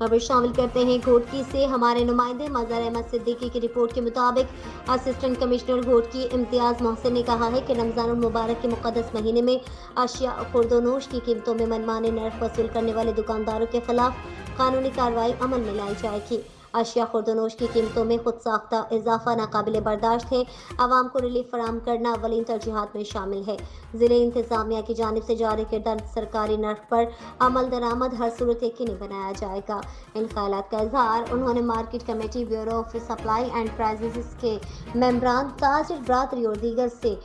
खबर शामिल करते हैं घोटकी से। हमारे नुमाइंदे मजहर अहमद सिद्दीकी की रिपोर्ट के मुताबिक असिस्टेंट कमिश्नर घोटकी इम्तियाज मोहसिन ने कहा है कि रमजान मुबारक के मुकद्दस महीने में अशिया खुर्दोनोश की कीमतों में मनमाने नर्क वसूल करने वाले दुकानदारों के खिलाफ कानूनी कार्रवाई अमल में लाई जाएगी। अशिया खुर्दोनोश की कीमतों में खुद साख्ता इजाफा नाकाबिल बर्दाश्त है। आवाम को रिलीफ फराहम करना अवलीन तरजीहात में शामिल है। जिले इंतजामिया की जानिब से जारी किरदा सरकारी नर्क पर अमल दरामद हर सूरत यकीनी बनाया जाएगा। इन ख्यालात का इजहार उन्होंने market committee, bureau of supply and prices के मेंबरान, ताजिर बरादरी और दीगर से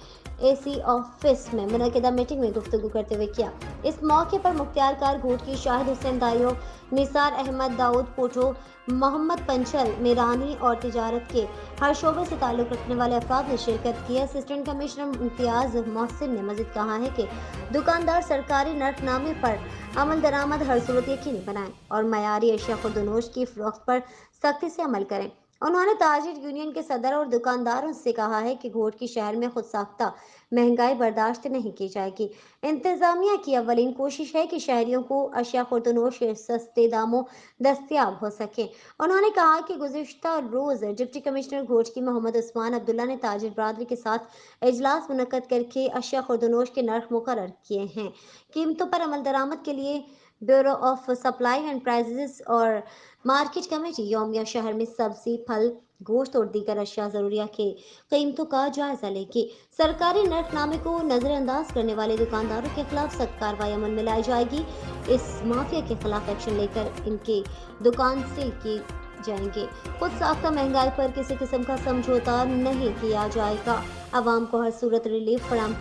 एसी ऑफिस में मुनक़िदा मीटिंग में गुफ्तगू करते हुए किया। इस मौके पर मुख्तियार कार घोटकी, शाहिद हुसैन दायो, निसार अहमद, दाऊद पोठो, मोहम्मद पंचल, मेरानी और तिजारत के हर शोबे से ताल्लुक़ रखने वाले अफराद ने शिरकत की। असिस्टेंट कमिश्नर इम्तियाज मोहसिन ने मज़ीद कहा है कि दुकानदार सरकारी नर्कनामे पर अमल दरामद हर सूरत यकीनी बनाएं और मयारी अशिया खुर्दोनोश की फ़रोख्त पर सख्ती से अमल करें। उन्होंने ताजिर यूनियन के सदर और दुकानदारों से कहा है कि घोटकी शहर में खुद साख्ता महंगाई बर्दाश्त नहीं की जाएगी। इंतजामिया की अव्वलीन कोशिश है कि शहरियों को अशिया खुर्दोनोश सस्ते दामों दस्तयाब हो सके। उन्होंने कहा कि गुज़िश्ता रोज डिप्टी कमिश्नर घोटकी मोहम्मद उस्मान अब्दुल्ला ने ताजिर बरादरी के साथ इजलास मुनक्कद करके अशिया खुर्दोनोश के नर्क मुकर्रर किए हैं। कीमतों पर अमल दरामद के लिए bureau of supply and prices और मार्केट कमेटी यौमिया शहर में सब्जी, फल, गोश्त और दीगर अशिया ज़रूरिया के कीमतों का जायजा लेगी। सरकारी नर्कनामे को नज़रअंदाज करने वाले दुकानदारों के खिलाफ सख्त कार्रवाई अमल में लाई जाएगी। इस माफिया के खिलाफ एक्शन लेकर इनके दुकान सील की जाएंगे। खुद साख्ता महंगाई पर किसी किस्म का समझौता नहीं किया जाएगा। आवाम को हर सूरत रिलीफ फराहम